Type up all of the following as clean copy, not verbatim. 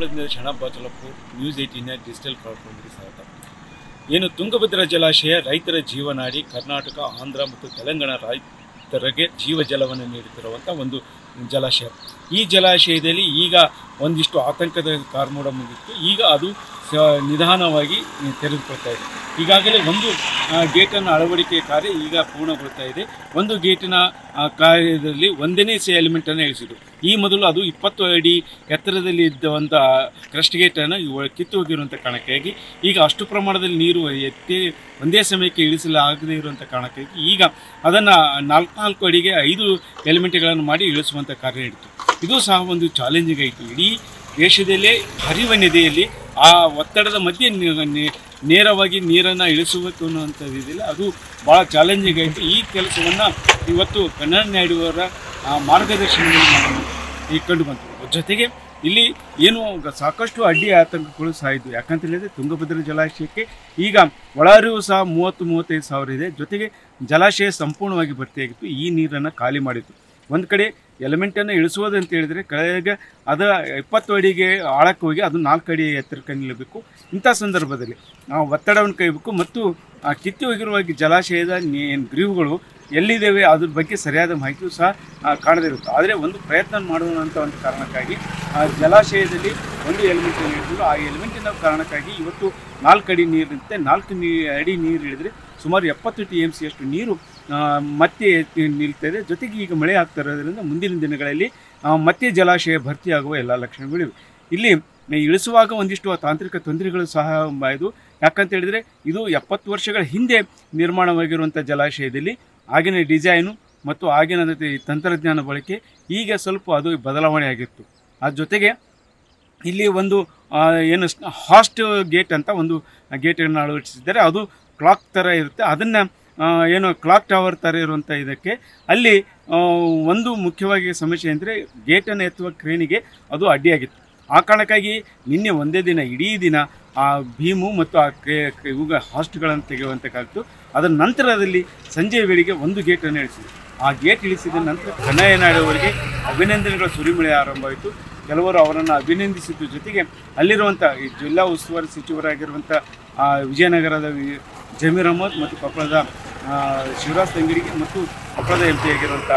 ಕೊಪ್ಪಳದಿಂದ Sharanappa Bachalapur news 18 digital ಪ್ಲಾಟ್ಫಾರ್ಮ್ಗೆ ಸ್ವಾಗತ. ಏನು ತುಂಗಭದ್ರಾ ಜಲಾಶಯ ರೈತರ ಜೀವನಾಡಿ, ಕರ್ನಾಟಕ, ಆಂಧ್ರ ಮತ್ತು ತೆಲಂಗಾಣ ರೈತರಿಗೆ ಜೀವಜಲವನ್ನು ನೀಡುತ್ತಿರುವಂಥ ಒಂದು ಜಲಾಶಯ. ಈ ಜಲಾಶಯದಲ್ಲಿ ಈಗ ಒಂದಿಷ್ಟು ಆತಂಕದ ಕಾರ್ಮೋಡ ಮುಗಿತ್ತು. ಈಗ ಅದು ನಿಧಾನವಾಗಿ ತೆರೆದುಕೊಳ್ತಾ ಇದೆ. ಈಗಾಗಲೇ ಒಂದು ಗೇಟನ್ನು ಅಳವಡಿಕೆ ಕಾರ್ಯ ಈಗ ಪೂರ್ಣಗೊಳ್ತಾ ಇದೆ. ಒಂದು ಗೇಟಿನ ಕಾರ್ಯದಲ್ಲಿ ಒಂದನೇ ಎಲಿಮೆಂಟನ್ನು ಇಳಿಸಿದರು. ಈ ಮೊದಲು ಅದು 20 ಅಡಿ ಎತ್ತರದಲ್ಲಿ ಇದ್ದಂಥ ಕ್ರಸ್ಟ್ ಗೇಟನ್ನು ಕಿತ್ತು ಹೋಗಿರುವಂಥ ಕಾರಣಕ್ಕಾಗಿ ಈಗ ಅಷ್ಟು ಪ್ರಮಾಣದಲ್ಲಿ ನೀರು ಒಂದೇ ಸಮಯಕ್ಕೆ ಇಳಿಸಲಾಗದೇ ಇರುವಂಥ ಕಾರಣಕ್ಕಾಗಿ ಈಗ ಅದನ್ನು 4 ಅಡಿಗೆ 5 ಎಲಿಮೆಂಟ್ಗಳನ್ನು ಮಾಡಿ ಇಳಿಸುವಂಥ ಕಾರ್ಯ ನಡೀತು. ಇದು ಸಹ ಒಂದು ಚಾಲೆಂಜಿಂಗ್ ಆಯಿತು. ಇಡೀ ದೇಶದಲ್ಲೇ ಹರಿಯುವ ನದಿಯಲ್ಲಿ ಆ ಒತ್ತಡದ ಮಧ್ಯೆ ನೇರವಾಗಿ ನೀರನ್ನು ಇಳಿಸಬೇಕು ಅನ್ನುವಂಥದ್ದಿಲ್ಲ, ಅದು ಭಾಳ ಚಾಲೆಂಜಿಂಗ್ ಆಯಿತು. ಈ ಕೆಲಸವನ್ನು ಇವತ್ತು ಕನ್ನಡ ನಾಡಿಯವರ ಮಾರ್ಗದರ್ಶನದಲ್ಲಿ ಕಂಡು ಬಂತು. ಜೊತೆಗೆ ಇಲ್ಲಿ ಏನು ಸಾಕಷ್ಟು ಅಡ್ಡಿ ಆತಂಕಗಳು ಸಹ ಇದ್ದವು. ಯಾಕಂತ ಹೇಳಿದರೆ ತುಂಗಭದ್ರಾ ಜಲಾಶಯಕ್ಕೆ ಈಗ ಒಳಹರಿವು ಸಹ 30-35 ಸಾವಿರ ಇದೆ. ಜೊತೆಗೆ ಜಲಾಶಯ ಸಂಪೂರ್ಣವಾಗಿ ಭರ್ತಿಯಾಗಿತ್ತು. ಈ ನೀರನ್ನು ಖಾಲಿ ಮಾಡಿತ್ತು. ಒಂದು ಕಡೆ ಎಲಿಮೆಂಟನ್ನು ಇಳಿಸುವುದು ಅಂತ ಹೇಳಿದರೆ ಕೆಳಗೆ ಅದು 20 ಅಡಿಗೆ ಆಳಕ್ಕೆ ಹೋಗಿ ಅದು 4 ಅಡಿ ಎತ್ತರಕ್ಕೆ ನಿಲ್ಲಬೇಕು. ಇಂಥ ಸಂದರ್ಭದಲ್ಲಿ ನಾವು ಒತ್ತಡವನ್ನು ಕೈಬೇಕು ಮತ್ತು ಕಿತ್ತಿ ಹೋಗಿರುವ ಜಲಾಶಯದ ಗ್ರೀವುಗಳು ಎಲ್ಲಿದ್ದೇವೆ ಅದ್ರ ಬಗ್ಗೆ ಸರಿಯಾದ ಮಾಹಿತಿಯೂ ಸಹ ಕಾಣದಿರುತ್ತೆ. ಆದರೆ ಒಂದು ಪ್ರಯತ್ನ ಮಾಡೋಣ ಅಂತ ಒಂದು ಕಾರಣಕ್ಕಾಗಿ ಜಲಾಶಯದಲ್ಲಿ ಒಂದು ಎಲಿಮೆಂಟನ್ನು ಇಳಿದ್ರು. ಆ ಎಲಿಮೆಂಟಿನ ಕಾರಣಕ್ಕಾಗಿ ಇವತ್ತು 4 ಅಡಿ ನೀರಿರುತ್ತೆ. 4 ಅಡಿ ನೀರು ಇಳಿದರೆ ಸುಮಾರು 70 TMC ಅಷ್ಟು ನೀರು ಮತ್ತೆ ನಿಲ್ತದೆ. ಜೊತೆಗೆ ಈಗ ಮಳೆ ಆಗ್ತಾ ಇರೋದ್ರಿಂದ ಮುಂದಿನ ದಿನಗಳಲ್ಲಿ ಮತ್ತೆ ಜಲಾಶಯ ಭರ್ತಿಯಾಗುವ ಎಲ್ಲ ಲಕ್ಷಣಗಳಿವೆ. ಇಲ್ಲಿ ಇಳಿಸುವಾಗ ಒಂದಿಷ್ಟು ತಾಂತ್ರಿಕ ತೊಂದರೆಗಳು ಸಹ ಇದು. ಯಾಕಂತ ಹೇಳಿದರೆ ಇದು 70 ವರ್ಷಗಳ ಹಿಂದೆ ನಿರ್ಮಾಣವಾಗಿರುವಂಥ ಜಲಾಶಯದಲ್ಲಿ ಆಗಿನ ಡಿಸೈನು ಮತ್ತು ಆಗಿನ ತಂತ್ರಜ್ಞಾನ ಬಳಕೆ ಈಗ ಸ್ವಲ್ಪ ಅದು ಬದಲಾವಣೆ ಆಗಿತ್ತು. ಅದ್ರ ಜೊತೆಗೆ ಇಲ್ಲಿ ಒಂದು ಏನು ಹಾಸ್ಟ್ ಗೇಟ್ ಅಂತ ಒಂದು ಗೇಟನ್ನು ಅಳವಡಿಸಿದ್ದಾರೆ. ಅದು ಕ್ಲಾಕ್ ಥರ ಇರುತ್ತೆ. ಅದನ್ನು ಏನು ಕ್ಲಾಕ್ ಟವರ್ ಥರ ಇರುವಂಥ ಇದಕ್ಕೆ ಅಲ್ಲಿ ಒಂದು ಮುಖ್ಯವಾಗಿ ಸಮಸ್ಯೆ ಅಂದರೆ ಗೇಟನ್ನು ಎತ್ತುವ ಕ್ರೇನಿಗೆ ಅದು ಅಡ್ಡಿಯಾಗಿತ್ತು. ಆ ಕಾರಣಕ್ಕಾಗಿ ನಿನ್ನೆ ಒಂದೇ ದಿನ ಇಡೀ ದಿನ ಆ ಭೀಮು ಮತ್ತು ಆ ಇವಾಗ ಹಾಸ್ಟ್ಗಳನ್ನು ತೆಗೆಯುವಂತಕ್ಕಾಗ್ತು. ಅದರ ನಂತರದಲ್ಲಿ ಸಂಜೆ ವೇಳೆಗೆ ಒಂದು ಗೇಟನ್ನು ಇಳಿಸಿದ್ರು. ಆ ಗೇಟ್ ಇಳಿಸಿದ ನಂತರ ಕನ್ನಯ್ಯ ನಾಡವರಿಗೆ ಅಭಿನಂದನೆಗಳ ಸುರಿಮಳೆ ಆರಂಭ ಆಯಿತು. ಕೆಲವರು ಅವರನ್ನು ಅಭಿನಂದಿಸಿದ್ದು ಜೊತೆಗೆ ಅಲ್ಲಿರುವಂಥ ಈ ಜಿಲ್ಲಾ ಉಸ್ತುವಾರಿ ಸಚಿವರಾಗಿರುವಂಥ ವಿಜಯನಗರದ ಜಮೀರ್ ಅಹಮದ್ ಮತ್ತು ಕೊಪ್ಪಳದ ಶಿವರಾಜ್ ತಂಗಡಿಗೆ ಮತ್ತು ಕೊಪ್ಪಳದ MP ಆಗಿರುವಂಥ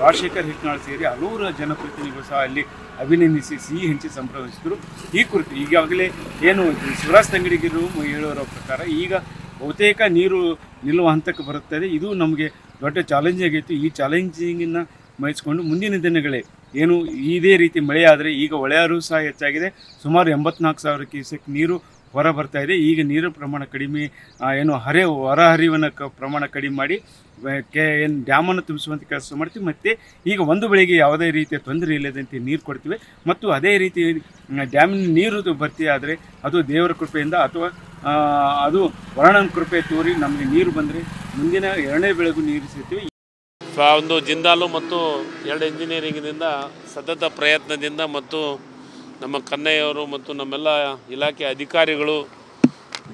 ರಾಜಶೇಖರ್ ಹಿಟ್ನಾಳ್ ಸೇರಿ ಹಲವಾರು ಜನಪ್ರತಿನಿಧಿಗಳು ಸಹ ಅಲ್ಲಿ ಅಭಿನಂದಿಸಿ ಸಿಹಿ ಹಂಚಿ ಸಂಭ್ರಮಿಸಿದರು. ಈ ಕುರಿತು ಈಗಾಗಲೇ ಏನು ಶಿವರಾಜ್ ತಂಗಡಿಗಿರು ಹೇಳುವ ಪ್ರಕಾರ ಈಗ ಬಹುತೇಕ ನೀರು ನಿಲ್ಲುವ ಹಂತಕ್ಕೆ ಬರುತ್ತದೆ. ಇದು ನಮಗೆ ದೊಡ್ಡ ಚಾಲೆಂಜಿಂಗ್ ಆಗೈತು. ಈ ಚಾಲೆಂಜಿಂಗನ್ನು ಮೈಸ್ಕೊಂಡು ಮುಂದಿನ ದಿನಗಳೇ ಏನು ಇದೇ ರೀತಿ ಮಳೆ ಆದರೆ ಈಗ ಒಳೆಯಾರು ಸಹ ಹೆಚ್ಚಾಗಿದೆ. ಸುಮಾರು 84,000 ಕ್ಯೂಸೆಕ್ ನೀರು ಹೊರ ಬರ್ತಾ ಇದೆ. ಈಗ ನೀರಿನ ಪ್ರಮಾಣ ಕಡಿಮೆ, ಏನು ಹೊರಹರಿವಿನ ಪ್ರಮಾಣ ಕಡಿಮೆ ಮಾಡಿ ಏನು ಡ್ಯಾಮನ್ನು ತುಂಬಿಸುವಂಥ ಕೆಲಸ ಮಾಡ್ತೀವಿ. ಮತ್ತು ಈಗ ಒಂದು ಬೆಳೆಗೆ ಯಾವುದೇ ರೀತಿಯ ತೊಂದರೆ ಇಲ್ಲದಂತೆ ನೀರು ಕೊಡ್ತೀವಿ. ಮತ್ತು ಅದೇ ರೀತಿ ಡ್ಯಾಮಿನ ನೀರು ಭರ್ತಿ ಆದರೆ ಅದು ದೇವರ ಕೃಪೆಯಿಂದ ಅಥವಾ ಅದು ವರ್ಣನ ಕೃಪೆ ತೋರಿ ನಮಗೆ ನೀರು ಬಂದರೆ ಮುಂದಿನ 2ನೇ ಬೆಳೆಗೂ ನೀರು ಸಿಗ್ತೀವಿ. ಒಂದು ಜಿಂದಾಲು ಮತ್ತು 2 ಇಂಜಿನಿಯರಿಂಗಿನಿಂದ ಸತತ ಪ್ರಯತ್ನದಿಂದ ಮತ್ತು ನಮ್ಮ ಕನ್ನಯ್ಯವರು ಮತ್ತು ನಮ್ಮೆಲ್ಲ ಇಲಾಖೆ ಅಧಿಕಾರಿಗಳು,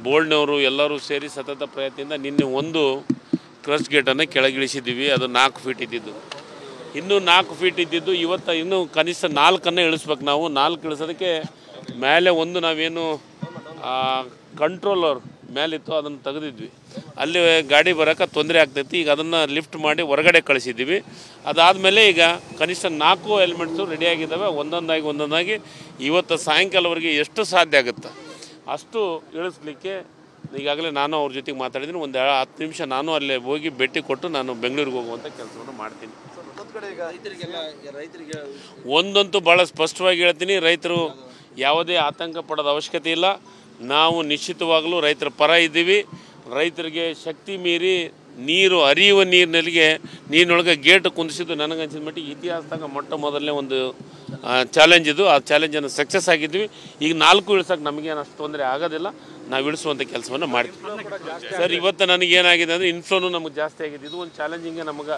ಬೋರ್ಡ್ನವರು ಎಲ್ಲರೂ ಸೇರಿ ಸತತ ಪ್ರಯತ್ನದಿಂದ ನಿನ್ನೆ ಒಂದು ಕ್ರಸ್ಟ್ ಗೇಟನ್ನು ಕೆಳಗಿಳಿಸಿದ್ದೀವಿ. ಅದು 4 ಫೀಟ್ ಇದ್ದಿದ್ದು. ಇನ್ನೂ 4 ಫೀಟ್ ಇದ್ದಿದ್ದು ಇವತ್ತು ಇನ್ನೂ ಕನಿಷ್ಠ 4 ಇಳಿಸ್ಬೇಕು. ನಾವು 4 ಇಳಿಸೋದಕ್ಕೆ ಮೇಲೆ ಒಂದು ನಾವೇನು ಕಂಟ್ರೋಲರ್ ಮೇಲಿತ್ತು ಅದನ್ನು ತೆಗೆದಿದ್ವಿ. ಅಲ್ಲಿ ಗಾಡಿ ಬರೋಕ್ಕೆ ತೊಂದರೆ ಆಗ್ತೈತಿ. ಈಗ ಅದನ್ನು ಲಿಫ್ಟ್ ಮಾಡಿ ಹೊರಗಡೆ ಕಳಿಸಿದ್ದೀವಿ. ಅದಾದಮೇಲೆ ಈಗ ಕನಿಷ್ಠ 4 ಎಲಿಮೆಂಟ್ಸು ರೆಡಿಯಾಗಿದ್ದಾವೆ. ಒಂದೊಂದಾಗಿ ಇವತ್ತು ಸಾಯಂಕಾಲವರೆಗೆ ಎಷ್ಟು ಸಾಧ್ಯ ಆಗುತ್ತೆ ಅಷ್ಟು ಇಳಿಸ್ಲಿಕ್ಕೆ ಈಗಾಗಲೇ ನಾನು ಅವ್ರ ಜೊತೆಗೆ ಮಾತಾಡಿದ್ದೀನಿ. ಒಂದು 10 ನಿಮಿಷ ನಾನು ಅಲ್ಲೇ ಹೋಗಿ ಭೇಟಿ ಕೊಟ್ಟು ನಾನು ಬೆಂಗಳೂರಿಗೆ ಹೋಗುವಂಥ ಕೆಲಸವನ್ನು ಮಾಡ್ತೀನಿ. ಒಂದಂತೂ ಭಾಳ ಸ್ಪಷ್ಟವಾಗಿ ಹೇಳ್ತೀನಿ, ರೈತರು ಯಾವುದೇ ಆತಂಕ ಪಡೋದ ಅವಶ್ಯಕತೆ ಇಲ್ಲ. ನಾವು ನಿಶ್ಚಿತವಾಗಲೂ ರೈತರ ಪರ ಇದ್ದೀವಿ. ರೈತರಿಗೆ ಶಕ್ತಿ ಮೀರಿ ನೀರು ಹರಿಯುವ ನೀರಿನೊಳಗೆ ಗೇಟ್ ಕುಂದಿಸಿದ್ದು ನನಗನ್ಸಿದ ಮಟ್ಟಿಗೆ ಇತಿಹಾಸದಾಗ ಮೊದಲನೇ ಒಂದು ಚಾಲೆಂಜ್ ಇದು. ಆ ಚಾಲೆಂಜನ್ನು ಸಕ್ಸಸ್ ಆಗಿದ್ವಿ. ಈಗ 4 ಇಳಿಸೋಕೆ ನಮಗೇನು ಅಷ್ಟು ತೊಂದರೆ ಆಗೋದಿಲ್ಲ. ನಾವು ಇಳಿಸುವಂಥ ಕೆಲಸವನ್ನು ಮಾಡ್ತೀವಿ. ಸರ್, ಇವತ್ತು ನನಗೇನಾಗಿದೆ ಅಂದರೆ ಇನ್ಫ್ಲೋನು ನಮಗೆ ಜಾಸ್ತಿ ಆಗಿದೆ. ಇದು ಒಂದು ಚಾಲೆಂಜಿಂಗೆ ನಮಗೆ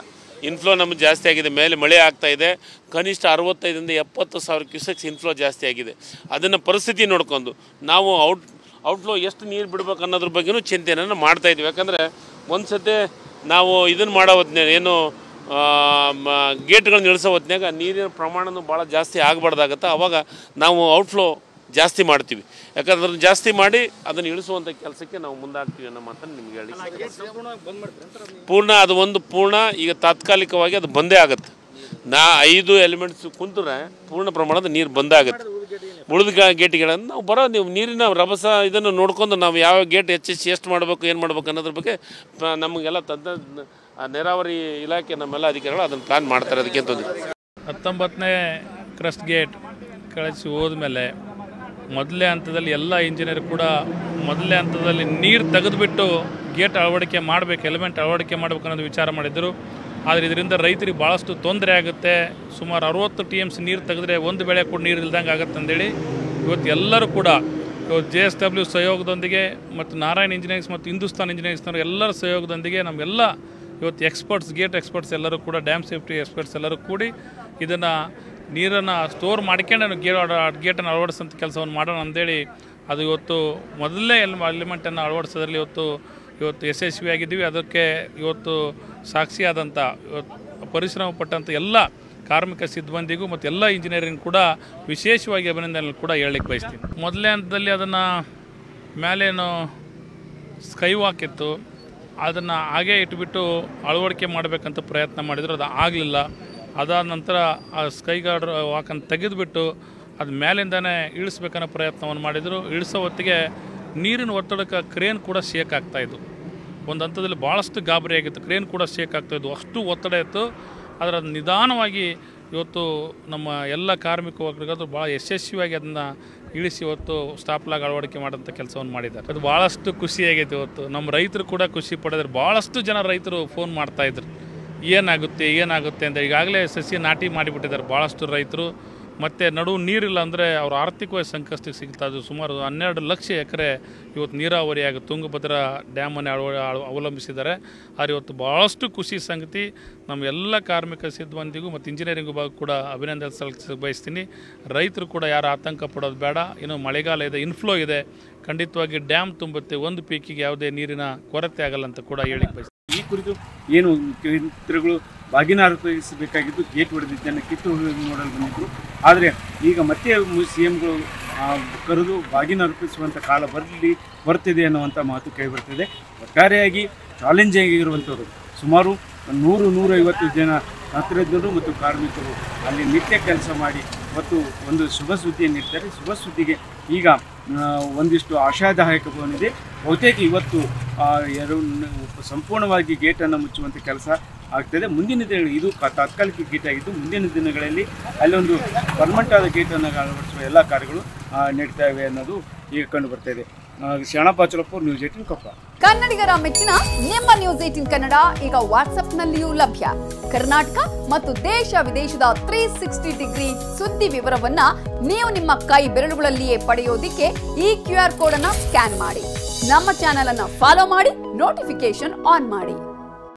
ಇನ್ಫ್ಲೋ ನಮಗೆ ಜಾಸ್ತಿ ಆಗಿದೆ. ಮೇಲೆ ಮಳೆ ಆಗ್ತಾಯಿದೆ. ಕನಿಷ್ಠ 65,000 - 70,000 ಕ್ಯೂಸೆಕ್ಸ್ ಇನ್ಫ್ಲೋ ಜಾಸ್ತಿ ಆಗಿದೆ. ಅದನ್ನು ಪರಿಸ್ಥಿತಿ ನೋಡ್ಕೊಂಡು ನಾವು ಔಟ್ಫ್ಲೋ ಎಷ್ಟು ನೀರು ಬಿಡ್ಬೇಕು ಅನ್ನೋದ್ರ ಬಗ್ಗೆನೂ ಚಿಂತೆಯನ್ನು ಮಾಡ್ತಾಯಿದ್ವಿ. ಯಾಕಂದರೆ ಒಂದು ಸತಿ ನಾವು ಇದನ್ನು ಮಾಡೋ ಹೊತ್ತಿನಾಗ ಏನು ಗೇಟ್ಗಳನ್ನ ಇಳಿಸೋ ಹೊತ್ತಿನಾಗ ನೀರಿನ ಪ್ರಮಾಣನೂ ಭಾಳ ಜಾಸ್ತಿ ಆಗಬಾರ್ದಾಗತ್ತೆ. ಆವಾಗ ನಾವು ಔಟ್ಫ್ಲೋ ಜಾಸ್ತಿ ಮಾಡ್ತೀವಿ. ಯಾಕಂದ್ರೆ ಅದನ್ನು ಜಾಸ್ತಿ ಮಾಡಿ ಅದನ್ನು ಇಳಿಸುವಂಥ ಕೆಲಸಕ್ಕೆ ನಾವು ಮುಂದಾಗ್ತೀವಿ ಅನ್ನೋ ಮಾತನ್ನು ನಿಮ್ಗೆ ಹೇಳಿ ಪೂರ್ಣ ಅದು ಒಂದು ಪೂರ್ಣ ಈಗ ತಾತ್ಕಾಲಿಕವಾಗಿ ಅದು ಬಂದೇ ಆಗುತ್ತೆ. 5 ಎಲಿಮೆಂಟ್ಸ್ ಕುಂತ್ರೆ ಪೂರ್ಣ ಪ್ರಮಾಣದ ನೀರು ಬಂದೇ ಆಗುತ್ತೆ. ಉಳಿದ ಗೇಟ್ಗಳನ್ನು ನಾವು ಬರೋ ನೀವು ನೀರಿನ ರಭಸ ಇದನ್ನು ನೋಡ್ಕೊಂಡು ನಾವು ಯಾವ ಗೇಟ್ ಹೆಚ್ಚೆಚ್ಚು ಎಷ್ಟು ಮಾಡಬೇಕು ಏನು ಮಾಡಬೇಕು ಅನ್ನೋದ್ರ ಬಗ್ಗೆ ನಮಗೆಲ್ಲ ನೀರಾವರಿ ಇಲಾಖೆ ನಮ್ಮೆಲ್ಲ ಅಧಿಕಾರಿಗಳು ಅದನ್ನು ಪ್ಲಾನ್ ಮಾಡ್ತಾರೆ. ಅದಕ್ಕೆ ತೊಂದರೆ 19ನೇ ಕ್ರಸ್ಟ್ ಗೇಟ್ ಕಳಿಸಿ ಹೋದ್ಮೇಲೆ ಮೊದಲೇ ಹಂತದಲ್ಲಿ ಎಲ್ಲ ಇಂಜಿನಿಯರ್ ಕೂಡ ಮೊದಲೇ ಹಂತದಲ್ಲಿ ನೀರು ತೆಗೆದುಬಿಟ್ಟು ಗೇಟ್ ಅಳವಡಿಕೆ ಮಾಡಬೇಕು, ಎಲಿಮೆಂಟ್ ಅಳವಡಿಕೆ ಮಾಡಬೇಕು ಅನ್ನೋದು ವಿಚಾರ ಮಾಡಿದರು. ಆದರೆ ಇದರಿಂದ ರೈತರಿಗೆ ಭಾಳಷ್ಟು ತೊಂದರೆ ಆಗುತ್ತೆ. ಸುಮಾರು 60 TMC ನೀರು ತೆಗೆದ್ರೆ ಒಂದು ಬೆಳೆ ಕೂಡ ನೀರು ಇಲ್ದಂಗೆ ಆಗುತ್ತೆ ಅಂದೇಳಿ ಇವತ್ತು ಎಲ್ಲರೂ ಕೂಡ ಇವತ್ತು JSW ಸಹಯೋಗದೊಂದಿಗೆ ಮತ್ತು ನಾರಾಯಣ್ ಇಂಜಿನಿಯರಿಂಗ್ಸ್ ಮತ್ತು ಹಿಂದೂಸ್ತಾನ್ ಇಂಜಿನಿಯರಿಂಗ್ಸ್ನವರು ಎಲ್ಲರ ಸಹಯೋಗದೊಂದಿಗೆ ನಮ್ಮೆಲ್ಲ ಇವತ್ತು ಎಕ್ಸ್ಪರ್ಟ್ಸ್ ಗೇಟ್ ಎಕ್ಸ್ಪರ್ಟ್ಸ್ ಎಲ್ಲರೂ ಕೂಡ ಡ್ಯಾಮ್ ಸೇಫ್ಟಿ ಎಕ್ಸ್ಪರ್ಟ್ಸ್ ಎಲ್ಲರೂ ಕೂಡಿ ಇದನ್ನು ನೀರನ್ನು ಸ್ಟೋರ್ ಮಾಡ್ಕೊಂಡು ಗೇಟನ್ನು ಅಳವಡಿಸೋಂಥ ಕೆಲಸವನ್ನು ಮಾಡೋಣ ಅಂದೇಳಿ ಅದು ಇವತ್ತು ಮೊದಲನೇ ಎಲಿಮೆಂಟನ್ನು ಅಳವಡಿಸೋದ್ರಲ್ಲಿ ಇವತ್ತು ಯಶಸ್ವಿಯಾಗಿದ್ದೀವಿ. ಅದಕ್ಕೆ ಇವತ್ತು ಸಾಕ್ಷಿಯಾದಂಥ ಇವತ್ತು ಪರಿಶ್ರಮ ಪಟ್ಟಂಥ ಎಲ್ಲ ಕಾರ್ಮಿಕ ಸಿಬ್ಬಂದಿಗೂ ಮತ್ತು ಎಲ್ಲ ಇಂಜಿನಿಯರಿಂಗ್ ಕೂಡ ವಿಶೇಷವಾಗಿ ಅಭಿನಂದನೆ ಕೂಡ ಹೇಳಲಿಕ್ಕೆ ಬಯಸ್ತೀನಿ. ಮೊದಲನೇ ಹಂತದಲ್ಲಿ ಅದನ್ನು ಮೇಲೇನು ಸ್ಕೈ ವಾಕ್ ಇತ್ತು, ಅದನ್ನು ಹಾಗೇ ಇಟ್ಬಿಟ್ಟು ಅಳವಡಿಕೆ ಮಾಡಬೇಕಂತ ಪ್ರಯತ್ನ ಮಾಡಿದರು, ಅದು ಆಗಲಿಲ್ಲ. ಅದಾದ ನಂತರ ಆ ಸ್ಕೈ ಗಾರ್ಡ್ ವಾಕನ್ನು ತೆಗೆದುಬಿಟ್ಟು ಅದು ಮೇಲಿಂದನೇ ಇಳಿಸ್ಬೇಕನ್ನೋ ಪ್ರಯತ್ನವನ್ನು ಮಾಡಿದರು. ಇಳಿಸೋ ಹೊತ್ತಿಗೆ ನೀರಿನ ಒತ್ತಡಕ್ಕೆ ಕ್ರೇನ್ ಕೂಡ ಶೇಕ್ ಆಗ್ತಾಯಿದ್ದು. ಒಂದು ಹಂತದಲ್ಲಿ ಭಾಳಷ್ಟು ಗಾಬರಿ ಆಗಿತ್ತು, ಕ್ರೇನ್ ಕೂಡ ಶೇಕ್ ಆಗ್ತಾಯಿದ್ದು, ಅಷ್ಟು ಒತ್ತಡ ಇತ್ತು. ಆದರೆ ಅದು ನಿಧಾನವಾಗಿ ಇವತ್ತು ನಮ್ಮ ಎಲ್ಲ ಕಾರ್ಮಿಕ ವರ್ಗಗಳು ಭಾಳ ಯಶಸ್ವಿಯಾಗಿ ಅದನ್ನು ಇಳಿಸಿ ಇವತ್ತು ಸ್ಟಾಪ್ಲಾಗ್ ಅಳವಡಿಕೆ ಮಾಡೋಂಥ ಕೆಲಸವನ್ನು ಮಾಡಿದ್ದಾರೆ. ಅದು ಭಾಳಷ್ಟು ಖುಷಿಯಾಗೈತೆ. ಇವತ್ತು ನಮ್ಮ ರೈತರು ಕೂಡ ಖುಷಿ ಪಡೆದ್ರು. ಭಾಳಷ್ಟು ಜನ ರೈತರು ಫೋನ್ ಮಾಡ್ತಾಯಿದ್ರು, ಏನಾಗುತ್ತೆ ಅಂತ. ಈಗಾಗಲೇ ಸಸಿ ನಾಟಿ ಮಾಡಿಬಿಟ್ಟಿದ್ದಾರೆ ಭಾಳಷ್ಟು ರೈತರು. ಮತ್ತು ನಡುವು ನೀರಿಲ್ಲ ಅಂದರೆ ಅವರು ಆರ್ಥಿಕವಾಗಿ ಸಂಕಷ್ಟಕ್ಕೆ ಸಿಗ್ತಾಯಿದ್ದು. ಸುಮಾರು 12 ಲಕ್ಷ ಎಕರೆ ಇವತ್ತು ನೀರಾವರಿಯಾಗಿ ತುಂಗಭದ್ರಾ ಡ್ಯಾಮನ್ನು ಅವಲಂಬಿಸಿದ್ದಾರೆ. ಆದರೆ ಇವತ್ತು ಭಾಳಷ್ಟು ಖುಷಿ ಸಂಗತಿ. ನಮ್ಮ ಎಲ್ಲ ಕಾರ್ಮಿಕ ಸಿಬ್ಬಂದಿಗೂ ಮತ್ತು ಇಂಜಿನಿಯರಿಂಗ್ ವಿಭಾಗ ಕೂಡ ಅಭಿನಂದನೆ ಸಲ್ಲಿಸಕ್ಕೆ ಬಯಸ್ತೀನಿ. ರೈತರು ಕೂಡ ಯಾರು ಆತಂಕ ಪಡೋದು ಬೇಡ. ಇನ್ನು ಮಳೆಗಾಲ ಇದೆ, ಇನ್ಫ್ಲೋ ಇದೆ, ಖಂಡಿತವಾಗಿ ಡ್ಯಾಮ್ ತುಂಬುತ್ತೆ. ಒಂದು ಪೀಕಿಗೆ ಯಾವುದೇ ನೀರಿನ ಕೊರತೆ ಆಗಲ್ಲ ಅಂತ ಕೂಡ ಹೇಳಿಕ್ಕೆ ಬಯಸ್ತೀನಿ. ಈ ಕುರಿತು ಏನು ಮುಖ್ಯಮಂತ್ರಿಗಳು ಬಾಗಿನ ಅರ್ಪಿಸಬೇಕಾಗಿದ್ದು ಗೇಟ್ ಹೊಡೆದಿದ್ದನ್ನು ಕಿತ್ತು ನೋಡಲು ಬಂದಿದ್ದರು. ಆದರೆ ಈಗ ಮತ್ತೆ CMಗಳು ಕರೆದು ಬಾಗಿನ ಅರ್ಪಿಸುವಂಥ ಕಾಲ ಬರ್ತಿದೆ ಅನ್ನುವಂಥ ಮಾತು ಕೇಳಿಬರ್ತಿದೆ. ಒಟ್ಟಾರೆಯಾಗಿ ಚಾಲೆಂಜ್ ಆಗಿರುವಂಥವ್ರು ಸುಮಾರು 100-150 ಜನ ತಂತ್ರಜ್ಞರು ಮತ್ತು ಕಾರ್ಮಿಕರು ಅಲ್ಲಿ ನಿತ್ಯ ಕೆಲಸ ಮಾಡಿ ಮತ್ತು ಒಂದು ಶುಭ ಸುದ್ದಿಯನ್ನು ನೀಡ್ತಾರೆ. ಶುಭ ಸುದ್ದಿಗೆ ಈಗ ಒಂದಿಷ್ಟು ಆಶಾದಾಯಕ ಬಂದಿದೆ. ಬಹುತೇಕ ಇವತ್ತು ಸಂಪೂರ್ಣವಾಗಿ ಗೇಟನ್ನು ಮುಚ್ಚುವಂಥ ಕೆಲಸ ಆಗ್ತದೆ. ಮುಂದಿನ ದಿನಗಳು ಇದು ತಾತ್ಕಾಲಿಕ ಗೇಟ್ ಆಗಿದ್ದು, ಮುಂದಿನ ದಿನಗಳಲ್ಲಿ ಅಲ್ಲೊಂದು ಪರ್ಮನೆಂಟ್ ಆದ ಗೇಟನ್ನು ಅಳವಡಿಸುವ ಎಲ್ಲ ಕಾರ್ಯಗಳು ನಡೀತಾ ಇವೆ ಅನ್ನೋದು ಈಗ ಕಂಡು ಬರ್ತಾ ಇದೆ. ಶರಣಪ್ಪ ನ್ಯೂಸ್ 18 ಕೊಪ್ಪ. ಕನ್ನಡಿಗರ ಮೆಚ್ಚಿನ ನಿಮ್ಮ ನ್ಯೂಸ್ 18 ಕನ್ನಡ ಈಗ ವಾಟ್ಸ್ಆಪ್ನಲ್ಲಿಯೂ ಲಭ್ಯ. ಕರ್ನಾಟಕ ಮತ್ತು ದೇಶ ವಿದೇಶದ 360 ಡಿಗ್ರಿ ಸುದ್ದಿ ವಿವರವನ್ನ ನೀವು ನಿಮ್ಮ ಕೈ ಬೆರಳುಗಳಲ್ಲಿಯೇ ಪಡೆಯೋದಿಕ್ಕೆ ಈ QR ಕೋಡ್ ಅನ್ನು ಸ್ಕ್ಯಾನ್ ಮಾಡಿ. ನಮ್ಮ ಚಾನೆಲ್ ಅನ್ನು ಫಾಲೋ ಮಾಡಿ, ನೋಟಿಫಿಕೇಶನ್ ಆನ್ ಮಾಡಿ.